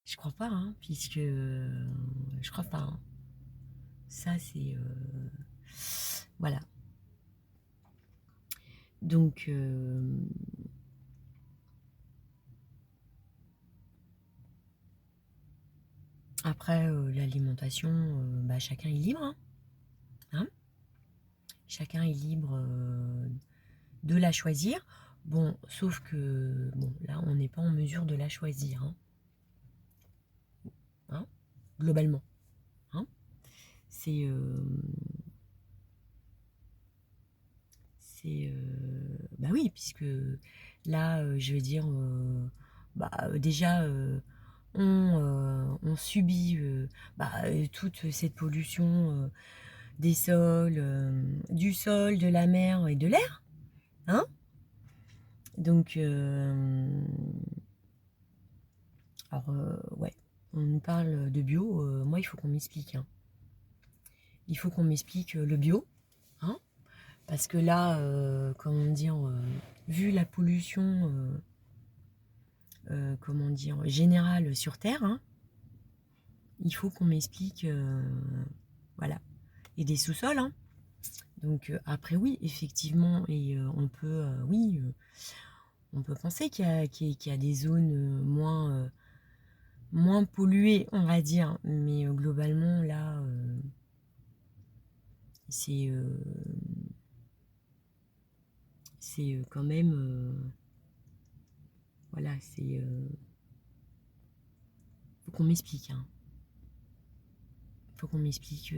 Je crois pas, hein, puisque je crois pas, hein. Ça, c'est voilà. Donc après l'alimentation, bah, chacun est libre, hein, hein. Chacun est libre de la choisir. Bon, sauf que bon, là, on n'est pas en mesure de la choisir, hein, hein, globalement, hein. C'est bah oui, puisque là, je veux dire, bah, déjà, on subit bah, toute cette pollution des sols, du sol, de la mer et de l'air, hein. Donc, alors, ouais, on nous parle de bio, moi, il faut qu'on m'explique, hein. Il faut qu'on m'explique le bio, hein, parce que là, comment dire, vu la pollution, comment dire, générale sur Terre, hein, il faut qu'on m'explique, voilà, et des sous-sols, hein. Donc après oui, effectivement, et oui, on peut penser qu'il y a des zones moins polluées, on va dire, mais globalement là, c'est quand même, voilà, faut qu'on m'explique, hein. Faut qu'on m'explique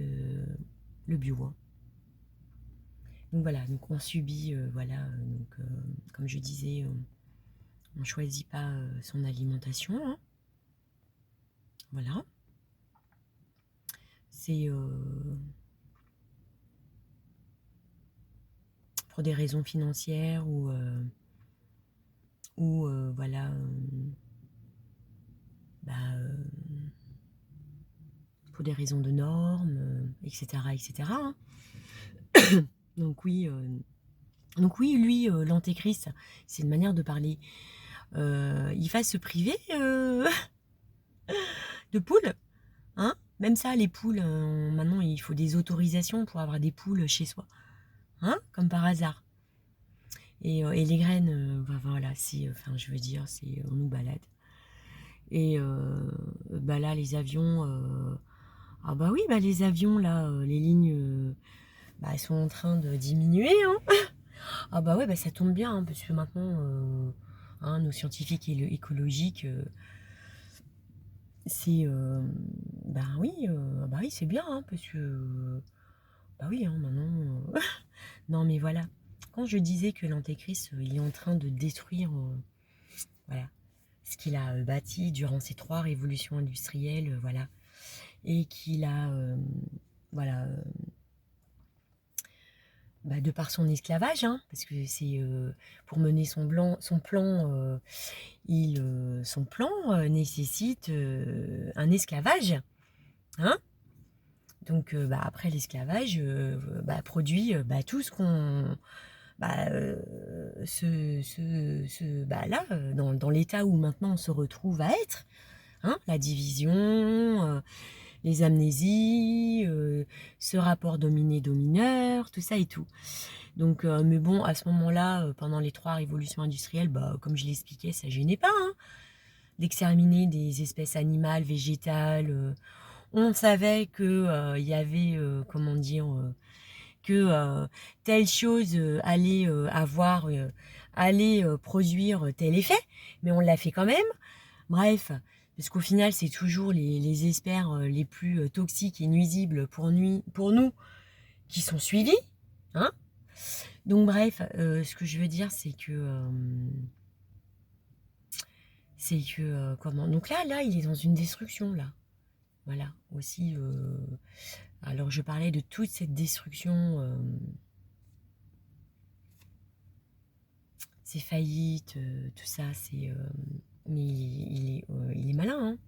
le bio, hein. Donc voilà, donc on subit, voilà, donc comme je disais, on choisit pas son alimentation, hein. Voilà. C'est pour des raisons financières ou voilà, bah, pour des raisons de normes, etc., etc., hein. Donc oui, lui, l'antéchrist, c'est une manière de parler. Il va se priver de poules, hein. Même ça, les poules, maintenant, il faut des autorisations pour avoir des poules chez soi, hein, comme par hasard. Et les graines, voilà, enfin, je veux dire, on nous balade. Et bah là, les avions, ah bah oui, bah les avions, là, les lignes, bah, elles sont en train de diminuer, hein. Ah bah ouais, bah ça tombe bien, hein, parce que maintenant, hein, nos scientifiques et écologiques, c'est, bah oui, c'est bien, hein, parce que, bah oui, hein, maintenant, non mais voilà, quand je disais que l'antéchrist, il est en train de détruire, voilà, ce qu'il a bâti durant ces 3 révolutions industrielles, voilà, et qu'il a, voilà, bah, de par son esclavage, hein, parce que c'est pour mener son plan, son plan nécessite un esclavage, hein. Donc bah, après l'esclavage bah, produit bah, tout ce qu'on bah, bah, là dans l'état où maintenant on se retrouve à être, hein, la division, les amnésies, ce rapport dominé-domineur, tout ça et tout. Donc, mais bon, à ce moment-là, pendant les 3 révolutions industrielles, bah, comme je l'expliquais, ça gênait pas, hein, d'exterminer des espèces animales, végétales. On savait que il y avait, comment dire, que telle chose allait produire tel effet, mais on l'a fait quand même. Bref, parce qu'au final, c'est toujours les espères les plus toxiques et nuisibles pour nous qui sont suivis, hein. Donc bref, ce que je veux dire, c'est que comment. Donc là, il est dans une destruction là. Voilà, aussi. Alors je parlais de toute cette destruction, ces faillites, tout ça, mais il est malin, hein.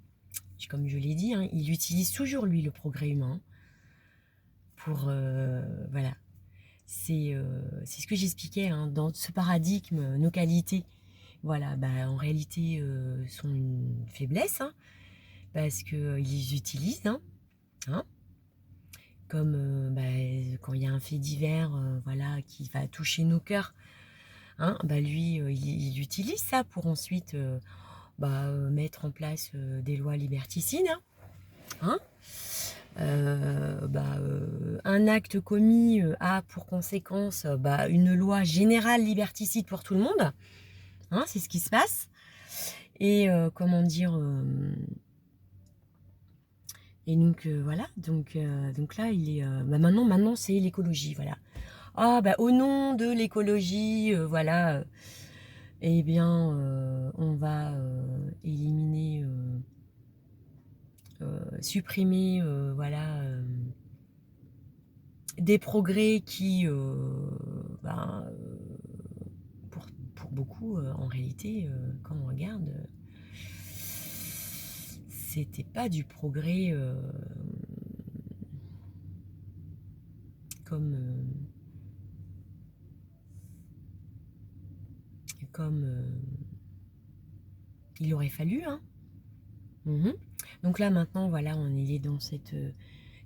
Comme je l'ai dit, hein, il utilise toujours lui le progrès humain pour voilà. C'est ce que j'expliquais, hein, dans ce paradigme, nos qualités, voilà, bah, en réalité, sont une faiblesse, hein, parce qu'ils les utilisent, hein, comme quand il y a un fait divers voilà, qui va toucher nos cœurs, hein, lui, il utilise ça pour ensuite mettre en place des lois liberticides, hein. Un acte commis a pour conséquence une loi générale liberticide pour tout le monde, hein, c'est ce qui se passe. Et comment dire et donc voilà, donc là il est maintenant c'est l'écologie, voilà. Au nom de l'écologie, voilà, eh bien on va éliminer, supprimer, voilà, des progrès qui, pour beaucoup, en réalité, quand on regarde, c'était pas du progrès comme il aurait fallu, hein. Donc là maintenant, voilà, on est dans cette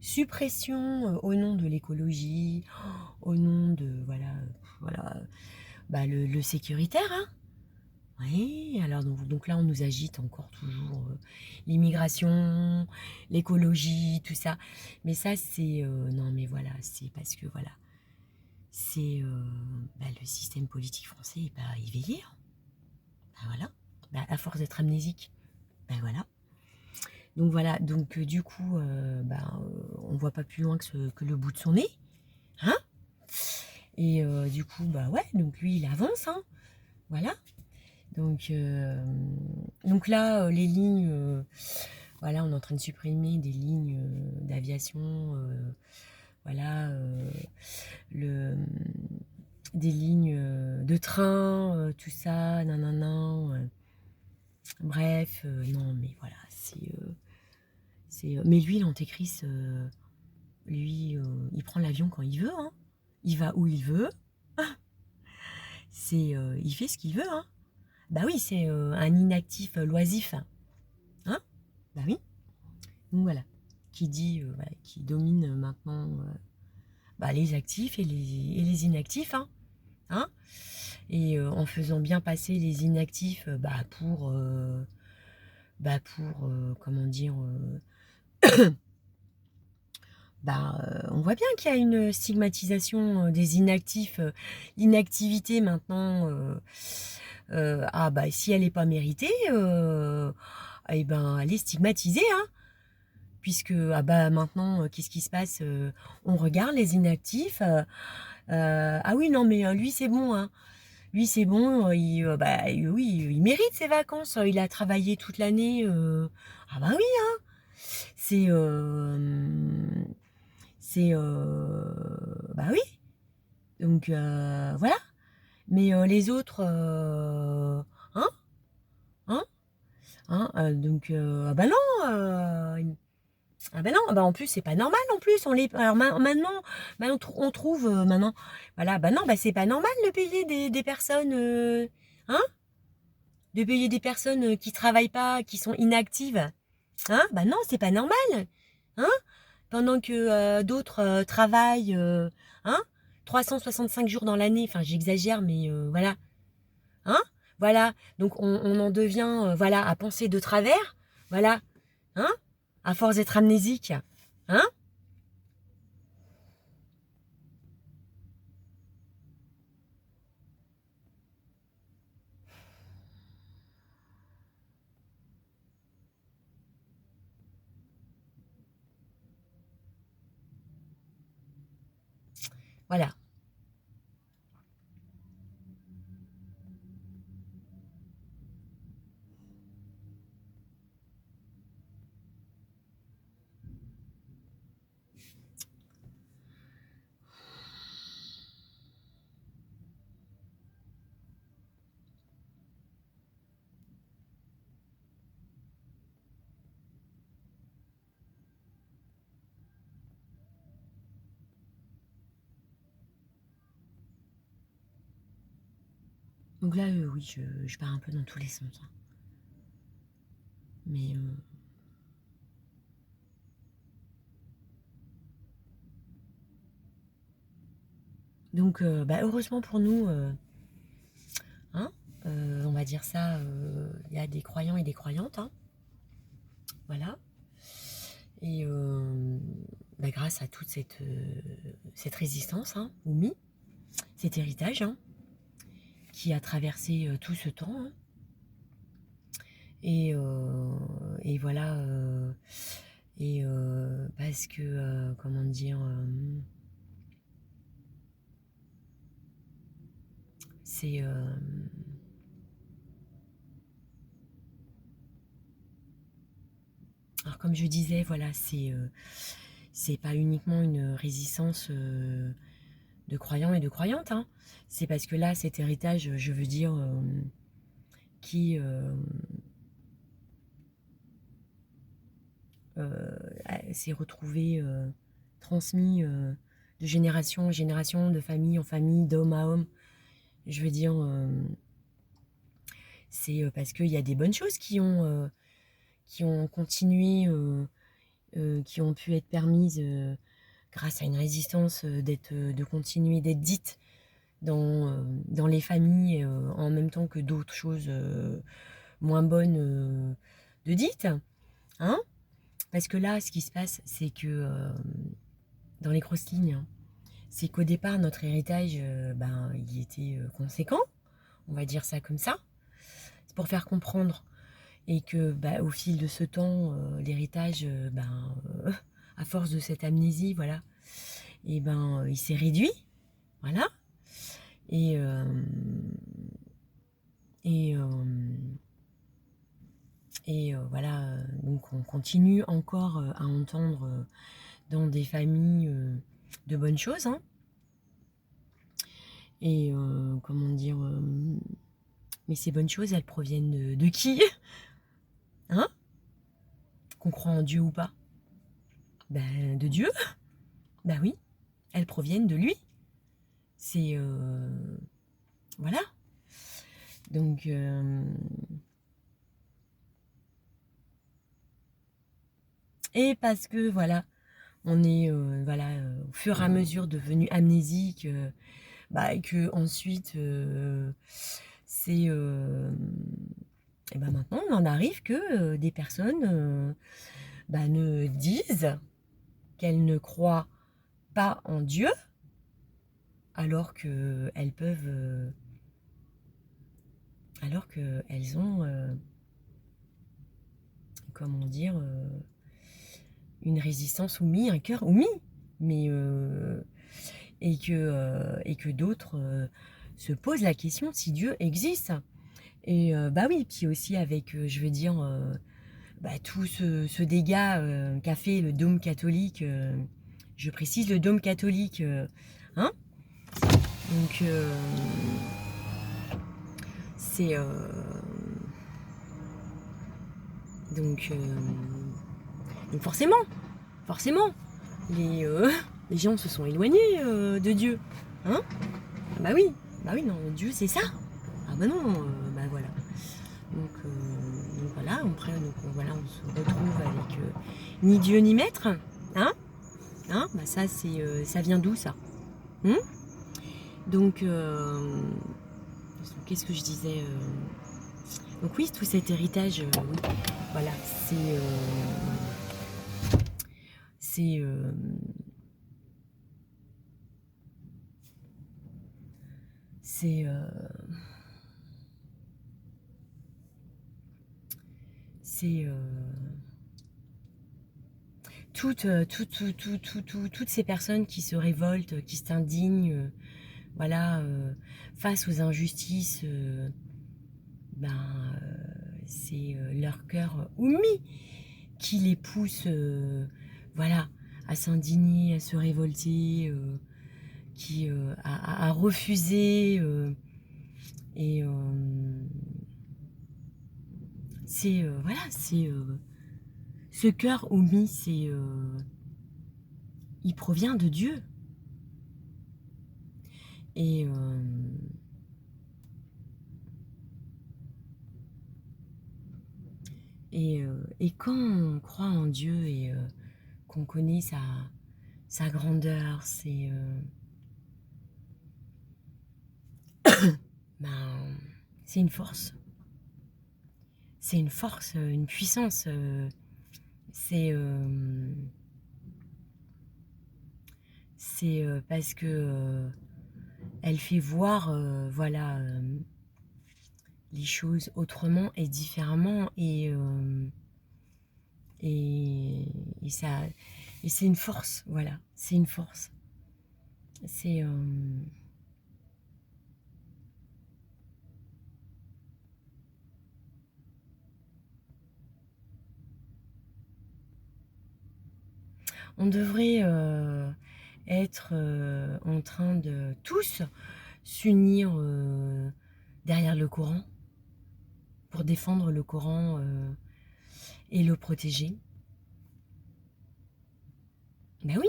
suppression au nom de l'écologie, au nom de voilà, le sécuritaire, hein. Oui, alors donc là on nous agite encore toujours l'immigration, l'écologie, tout ça. Mais ça c'est non mais voilà, c'est parce que voilà, c'est le système politique français est pas éveillé, hein. Voilà, à force d'être amnésique, voilà. Donc voilà, donc du coup, on voit pas plus loin que le bout de son nez, hein. Et du coup, ouais, donc lui il avance, hein. Voilà. Donc là, les lignes, voilà, on est en train de supprimer des lignes d'aviation, voilà, des lignes de train, tout ça, nanana. Bref, non, mais voilà, mais lui, l'antéchrist, lui, il prend l'avion quand il veut, hein. Il va où il veut. Il fait ce qu'il veut, hein. Oui, c'est un inactif loisif, hein. Oui. Donc voilà, qui dit, qui domine maintenant les actifs et les inactifs, hein. Et en faisant bien passer les inactifs pour comment dire, on voit bien qu'il y a une stigmatisation des inactifs, l'inactivité maintenant, si elle n'est pas méritée, elle est stigmatisée, hein. Puisque maintenant, qu'est-ce qui se passe, on regarde les inactifs, ah oui non mais lui c'est bon, hein. Lui c'est bon, oui, il mérite ses vacances, il a travaillé toute l'année, oui, hein. C'est oui. Donc voilà. Mais les autres, hein, hein, donc non. Non, en plus c'est pas normal en plus. Alors maintenant, on trouve maintenant, voilà, non, c'est pas normal de payer des personnes, hein, de payer des personnes qui travaillent pas, qui sont inactives, hein, non, c'est pas normal, hein, pendant que d'autres travaillent, hein, 365 jours dans l'année. Enfin, j'exagère, mais voilà, hein, voilà. Donc on en devient, voilà, à penser de travers, voilà, hein, à force d'être amnésique, hein. Voilà. Donc là, oui, je pars un peu dans tous les sens, hein. Mais Donc, heureusement pour nous, hein, on va dire ça, il y a des croyants et des croyantes, hein, voilà. Et grâce à toute cette résistance, hein, Oumi, cet héritage, hein, qui a traversé tout ce temps, hein. Et voilà, parce que, comment dire, c'est... alors comme je disais, voilà, c'est pas uniquement une résistance de croyants et de croyantes, hein. C'est parce que là, cet héritage, je veux dire, qui s'est retrouvé transmis de génération en génération, de famille en famille, d'homme à homme. Je veux dire, c'est parce qu'il y a des bonnes choses qui ont continué, qui ont pu être permises grâce à une résistance de continuer d'être dites dans les familles en même temps que d'autres choses moins bonnes de dites, hein. Parce que là, ce qui se passe, c'est que dans les grosses lignes, hein, c'est qu'au départ, notre héritage, il était conséquent, on va dire ça comme ça. C'est pour faire comprendre. Et que au fil de ce temps, l'héritage, à force de cette amnésie, voilà, et il s'est réduit, voilà. Et, et, voilà, donc on continue encore à entendre dans des familles de bonnes choses, hein. Et comment dire, mais ces bonnes choses, elles proviennent de qui? Hein? Qu'on croit en Dieu ou pas? De Dieu. Bah oui, elles proviennent de lui. C'est... voilà. Donc... et parce que, voilà, on est, au fur et à mesure devenu amnésique, et que ensuite, c'est... et maintenant, on en arrive que des personnes ne disent qu'elles ne croient pas en Dieu, alors qu'elles peuvent... alors qu'elles ont... comment dire... une résistance oumi, un cœur oumi, mais et que d'autres se posent la question si Dieu existe. Et oui, puis aussi avec, je veux dire, tout ce dégât qu'a fait le dôme catholique, je précise le dôme catholique, hein. Donc c'est donc, forcément, les, les gens se sont éloignés de Dieu, hein. Oui, non, Dieu c'est ça. Ah non, voilà. Donc voilà, après, voilà, on se retrouve avec ni Dieu ni maître, hein. Ça c'est, ça vient d'où ça? Donc, qu'est-ce que je disais donc oui, tout cet héritage, oui, voilà, c'est c'est toutes ces personnes qui se révoltent, qui s'indignent, voilà, face aux injustices, c'est leur cœur oumi qui les pousse, voilà, à s'indigner, à se révolter, à refuser, et c'est voilà, c'est ce cœur oumi, c'est il provient de Dieu. Et et quand on croit en Dieu et qu'on connaît sa grandeur, ben, c'est une force. C'est une force, une puissance. C'est parce que elle fait voir, voilà, les choses autrement et différemment et, et ça et c'est une force, voilà, c'est une force. C'est on devrait être en train de tous s'unir derrière le Coran pour défendre le Coran et le protéger. Ben oui,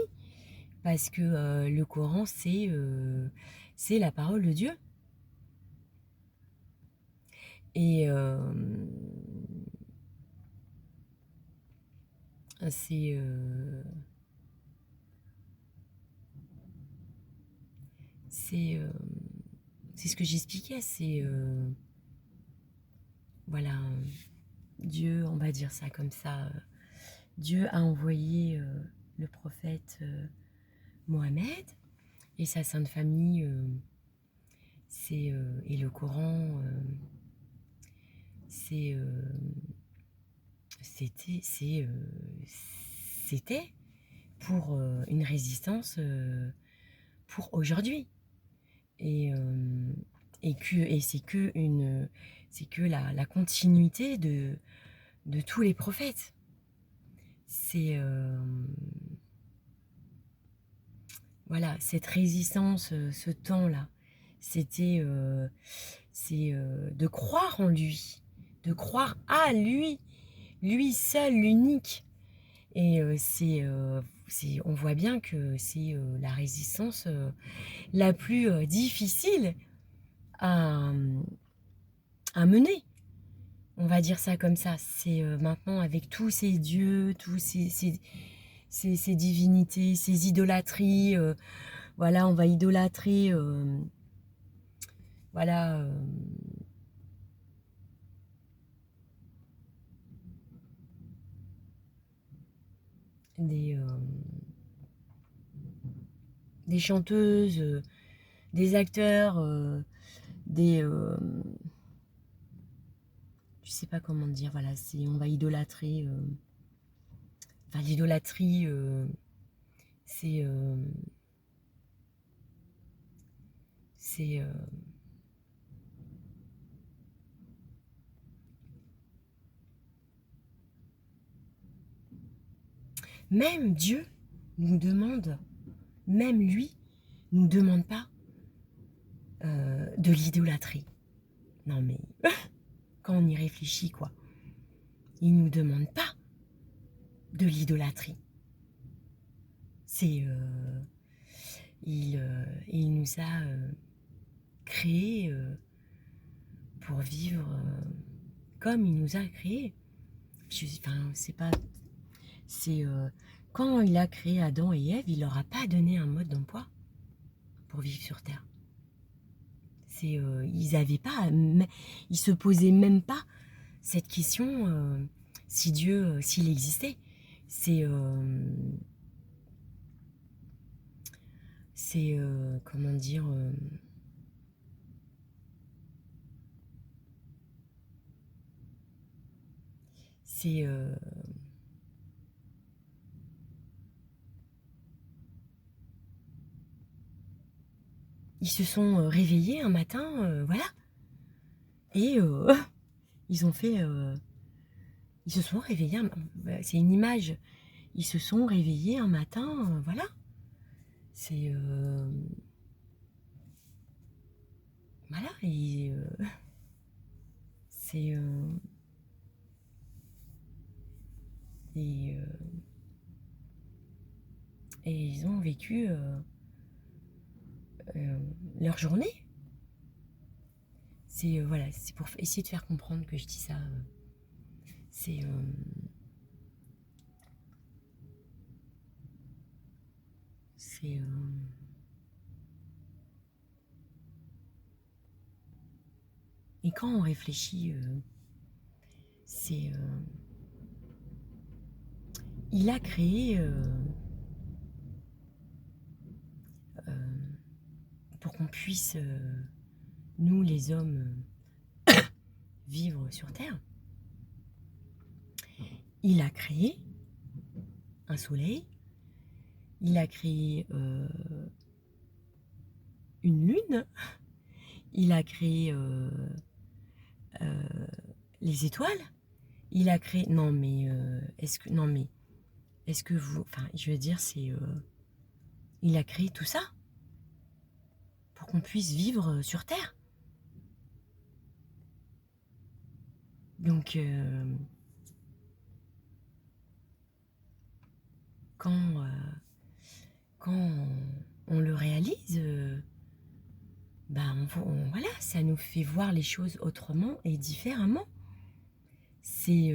parce que le Coran c'est la parole de Dieu. Et c'est c'est c'est ce que j'expliquais, c'est voilà, Dieu, on va dire ça comme ça, Dieu a envoyé le prophète Mohammed et sa sainte famille, et le Coran, c'est c'était c'était pour une résistance pour aujourd'hui et c'est que la continuité de tous les prophètes. C'est voilà, cette résistance, ce temps-là, c'était c'est de croire en lui, de croire à lui, lui seul, l'unique. Et on voit bien que c'est la résistance la plus difficile à, à mener. On va dire ça comme ça. C'est maintenant avec tous ces dieux, tous ces divinités, ces idolâtries. Voilà, on va idolâtrer. Voilà. Des, des chanteuses, des acteurs, des. Je sais pas comment dire, voilà, on va idolâtrer. Enfin, l'idolâtrie, c'est. C'est. Même Dieu nous demande, même lui, nous demande pas de l'idolâtrie. Non mais, quand on y réfléchit, quoi. Il nous demande pas de l'idolâtrie. C'est... il nous a créés pour vivre comme il nous a créés. Enfin, c'est pas... C'est... quand il a créé Adam et Ève, il leur a pas donné un mode d'emploi pour vivre sur Terre. Ils avaient pas... Ils se posaient même pas cette question si Dieu, s'il existait. C'est comment dire, c'est ils se sont réveillés un matin, voilà, et ils ont fait, ils se sont réveillés, c'est une image, ils se sont réveillés un matin, voilà, c'est voilà, et c'est et, et ils ont vécu leur journée. C'est voilà, c'est pour essayer de faire comprendre que je dis ça. C'est c'est quand on réfléchit, c'est... il a créé, pour qu'on puisse, nous les hommes, vivre sur Terre, il a créé un soleil, il a créé une lune, il a créé les étoiles, il a créé... Non mais, est-ce que vous... Enfin, je veux dire, c'est... il a créé tout ça pour qu'on puisse vivre sur Terre. Donc, quand on le réalise, voilà, ça nous fait voir les choses autrement et différemment. C'est...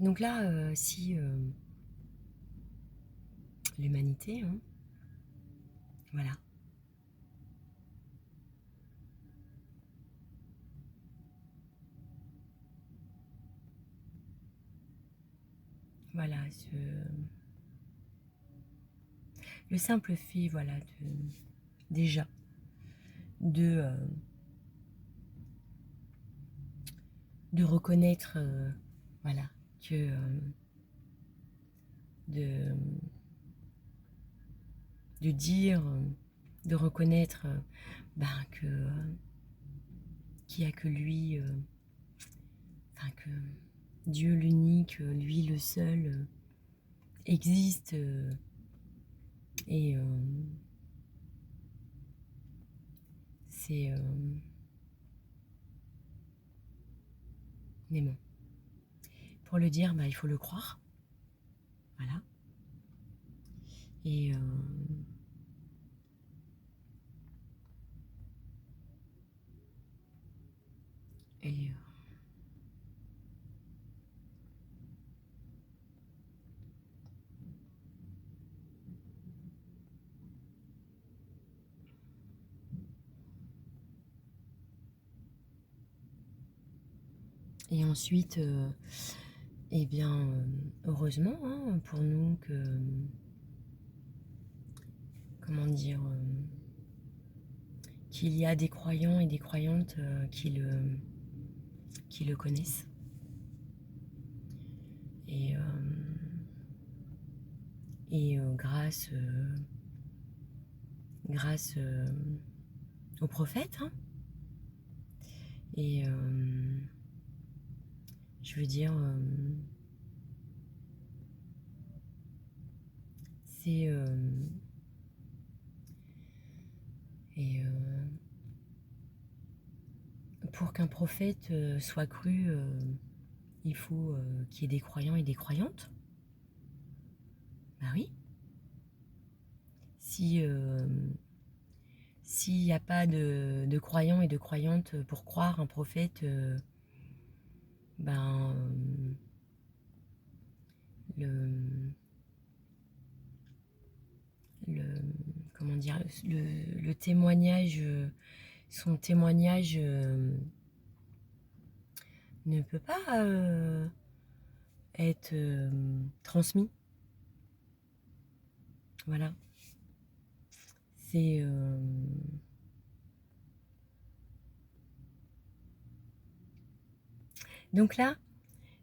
Donc là, si l'humanité, hein, voilà, voilà, le simple fait, voilà, déjà, de reconnaître, voilà, que de dire, de reconnaître que qu'il n'y a que lui, enfin que Dieu l'unique, lui le seul, existe et c'est mais bon, pour le dire, il faut le croire, voilà, et et et ensuite, eh bien, heureusement, hein, pour nous que, comment dire, qu'il y a des croyants et des croyantes qui le connaissent. Et, grâce aux prophètes, hein, et je veux dire, c'est... et pour qu'un prophète soit cru, il faut qu'il y ait des croyants et des croyantes. Bah oui. S'il n'y a pas de croyants et de croyantes pour croire un prophète, le comment dire, le témoignage, son témoignage ne peut pas être transmis. Voilà. C'est donc là,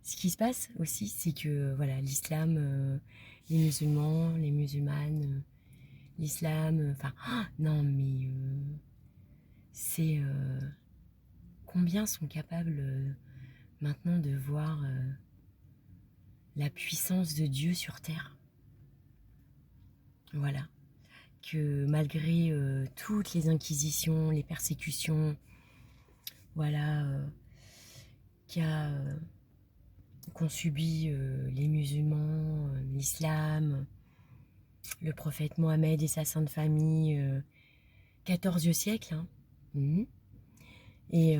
ce qui se passe aussi, c'est que voilà, l'islam, les musulmans, les musulmanes, l'islam, enfin, non mais c'est combien sont capables maintenant de voir la puissance de Dieu sur terre. Voilà. Que malgré toutes les inquisitions, les persécutions, voilà, qu'ont subi les musulmans, l'islam, le prophète Mohammed et sa sainte famille, 14e siècle, hein. Et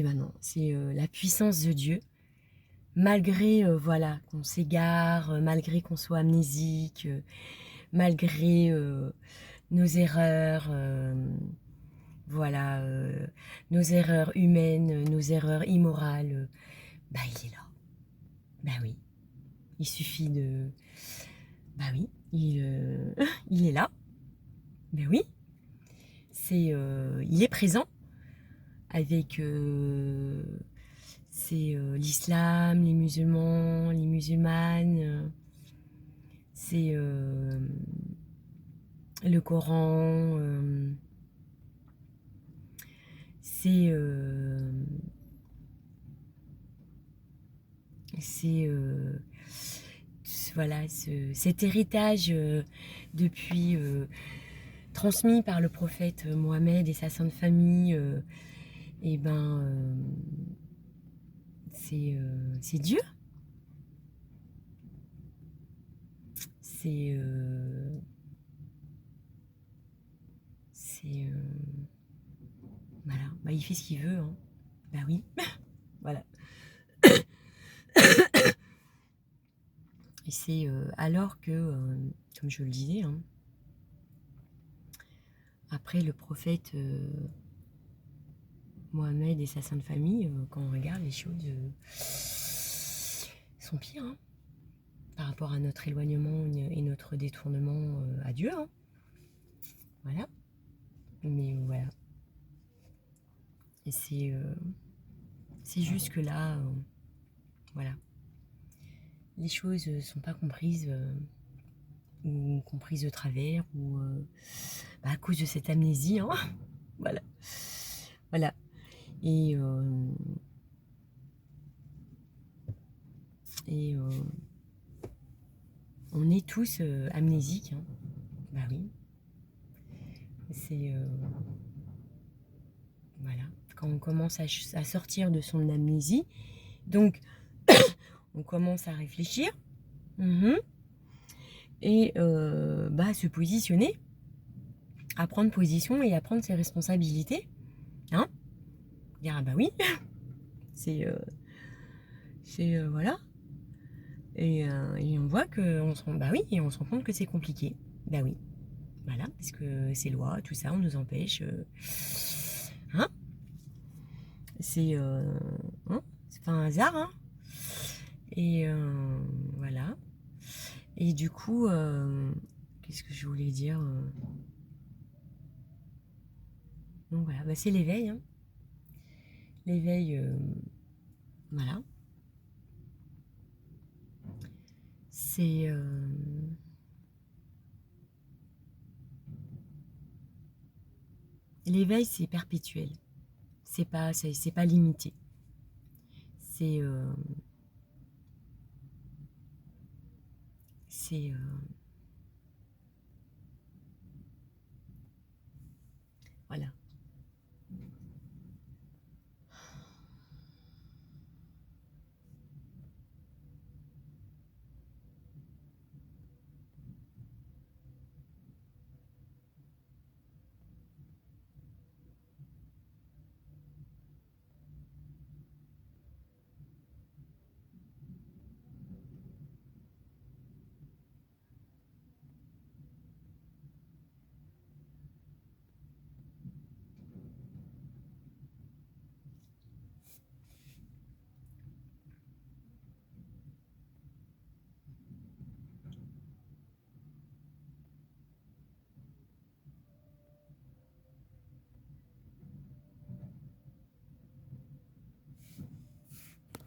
ben non, c'est la puissance de Dieu. Malgré voilà, qu'on s'égare, malgré qu'on soit amnésique, malgré nos erreurs, voilà, nos erreurs humaines, nos erreurs immorales, bah il est là. Bah oui, il suffit de... Bah oui, il est là. Bah oui, il est présent avec l'islam, les musulmans, les musulmanes, c'est le Coran, c'est voilà, cet héritage depuis transmis par le prophète Mohammed et sa sainte famille, et ben c'est Dieu. C'est voilà, bah, il fait ce qu'il veut, hein. Bah oui, voilà. Et c'est alors que, comme je le disais, hein, après le prophète Mohammed et sa sainte famille, quand on regarde les choses sont pires, hein, par rapport à notre éloignement et notre détournement à Dieu, hein. Voilà. Mais voilà. Et c'est juste que là, voilà, les choses ne sont pas comprises ou comprises de travers ou bah, à cause de cette amnésie, hein. Voilà. Voilà. Et on est tous amnésiques, hein. Bah oui. C'est voilà. Quand on commence à sortir de son amnésie, donc on commence à réfléchir et bah, se positionner, à prendre position et à prendre ses responsabilités, hein. Dire ah bah oui, c'est voilà. Et on voit que bah oui, et on se rend compte que c'est compliqué. Bah oui, voilà, parce que ces lois, tout ça, on nous empêche. Hein, c'est pas un hasard, hein. Et voilà. Et du coup, qu'est-ce que je voulais dire donc voilà, bah, c'est l'éveil, hein. L'éveil, voilà. C'est l'éveil, c'est perpétuel. C'est pas limité. C'est